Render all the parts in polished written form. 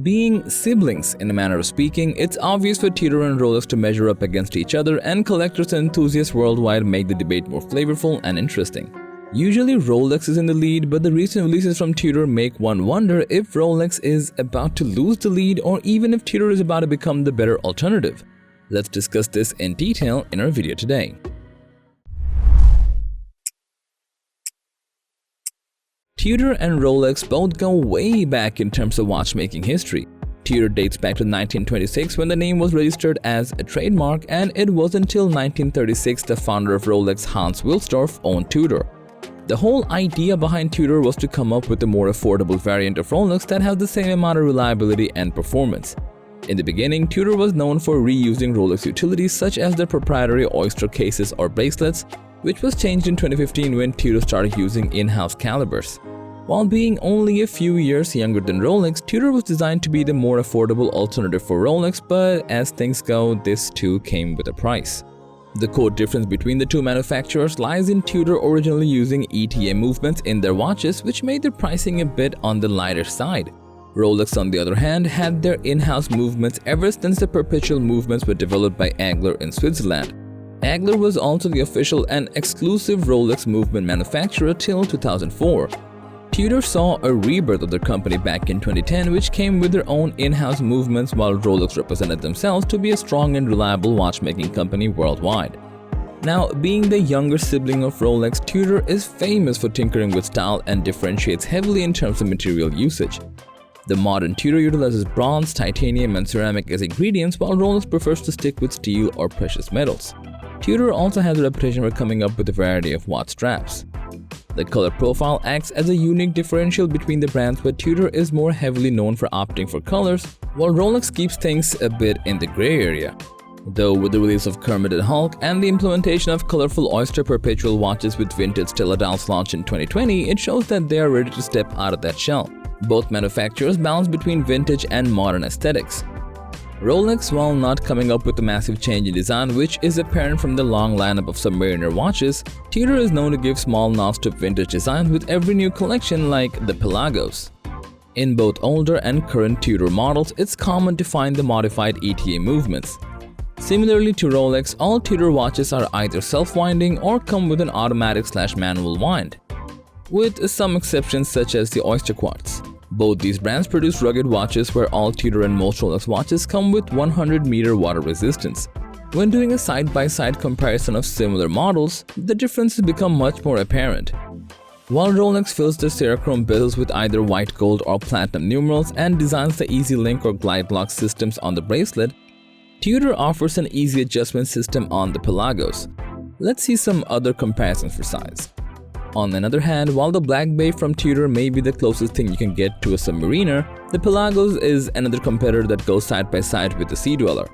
Being siblings in a manner of speaking, it's obvious for Tudor and Rolex to measure up against each other, and collectors and enthusiasts worldwide make the debate more flavorful and interesting. Usually Rolex is in the lead, but the recent releases from Tudor make one wonder if Rolex is about to lose the lead or even if Tudor is about to become the better alternative. Let's discuss this in detail in our video today. Tudor and Rolex both go way back in terms of watchmaking history. Tudor dates back to 1926 when the name was registered as a trademark, and it was until 1936 the founder of Rolex, Hans Wilsdorf, owned Tudor. The whole idea behind Tudor was to come up with a more affordable variant of Rolex that has the same amount of reliability and performance. In the beginning, Tudor was known for reusing Rolex utilities such as their proprietary oyster cases or bracelets, which was changed in 2015 when Tudor started using in-house calibers. While being only a few years younger than Rolex, Tudor was designed to be the more affordable alternative for Rolex, but as things go, this too came with a price. The core difference between the two manufacturers lies in Tudor originally using ETA movements in their watches, which made their pricing a bit on the lighter side. Rolex, on the other hand, had their in-house movements ever since the perpetual movements were developed by Agler in Switzerland. Agler was also the official and exclusive Rolex movement manufacturer till 2004. Tudor saw a rebirth of their company back in 2010, which came with their own in-house movements, while Rolex represented themselves to be a strong and reliable watchmaking company worldwide. Now, being the younger sibling of Rolex, Tudor is famous for tinkering with style and differentiates heavily in terms of material usage. The modern Tudor utilizes bronze, titanium, and ceramic as ingredients, while Rolex prefers to stick with steel or precious metals. Tudor also has a reputation for coming up with a variety of watch straps. The color profile acts as a unique differential between the brands, but Tudor is more heavily known for opting for colors, while Rolex keeps things a bit in the gray area. Though with the release of Kermit and Hulk and the implementation of colorful oyster perpetual watches with vintage Stella dials launched in 2020, it shows that they are ready to step out of that shell. Both manufacturers balance between vintage and modern aesthetics. Rolex, while not coming up with a massive change in design, which is apparent from the long lineup of Submariner watches, Tudor is known to give small nods to vintage designs with every new collection, like the Pelagos. In both older and current Tudor models, it's common to find the modified ETA movements. Similarly to Rolex, all Tudor watches are either self-winding or come with an automatic/manual wind, with some exceptions such as the Oyster Quartz. Both these brands produce rugged watches, where all Tudor and most Rolex watches come with 100-meter water resistance. When doing a side-by-side comparison of similar models, the differences become much more apparent. While Rolex fills the Cerachrome bezels with either white gold or platinum numerals and designs the Easy Link or Glide Lock systems on the bracelet, Tudor offers an easy adjustment system on the Pelagos. Let's see some other comparisons for size. On the other hand, while the Black Bay from Tudor may be the closest thing you can get to a Submariner, the Pelagos is another competitor that goes side by side with the Sea Dweller.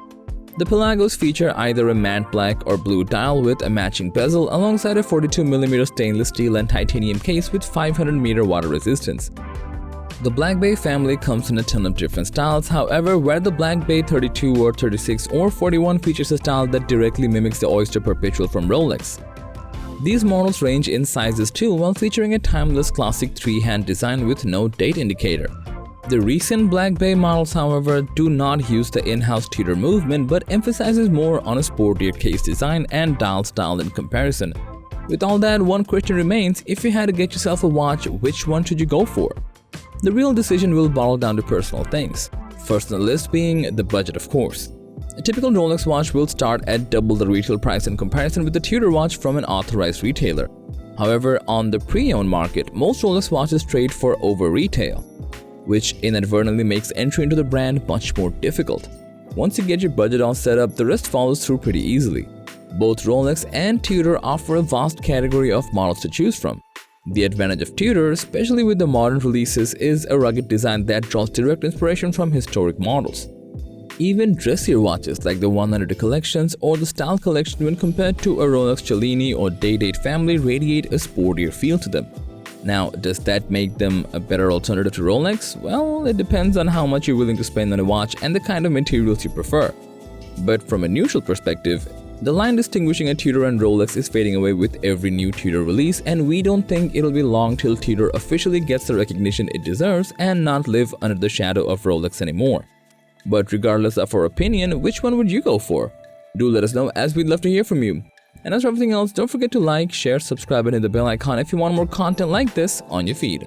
The Pelagos feature either a matte black or blue dial with a matching bezel alongside a 42mm stainless steel and titanium case with 500-meter water resistance. The Black Bay family comes in a ton of different styles, however, where the Black Bay 32 or 36 or 41 features a style that directly mimics the Oyster Perpetual from Rolex. These models range in sizes too, while featuring a timeless classic three-hand design with no date indicator. The recent Black Bay models, however, do not use the in-house Tudor movement but emphasizes more on a sportier case design and dial style in comparison. With all that, one question remains: if you had to get yourself a watch, which one should you go for? The real decision will boil down to personal things. First on the list being the budget, of course. A typical Rolex watch will start at double the retail price in comparison with a Tudor watch from an authorized retailer. However, on the pre-owned market, most Rolex watches trade for over-retail, which inadvertently makes entry into the brand much more difficult. Once you get your budget all set up, the rest follows through pretty easily. Both Rolex and Tudor offer a vast category of models to choose from. The advantage of Tudor, especially with the modern releases, is a rugged design that draws direct inspiration from historic models. Even dressier watches like the 192 collections or the Style collection, when compared to a Rolex Cellini or Day-Date family, radiate a sportier feel to them. Now, does that make them a better alternative to Rolex? Well, it depends on how much you're willing to spend on a watch and the kind of materials you prefer. But from a neutral perspective, The line distinguishing a Tudor and Rolex is fading away with every new Tudor release, and we don't think it'll be long till Tudor officially gets the recognition it deserves and not live under the shadow of Rolex anymore. But regardless of our opinion, which one would you go for? Do let us know, as we'd love to hear from you. And as for everything else, don't forget to like, share, subscribe, and hit the bell icon if you want more content like this on your feed.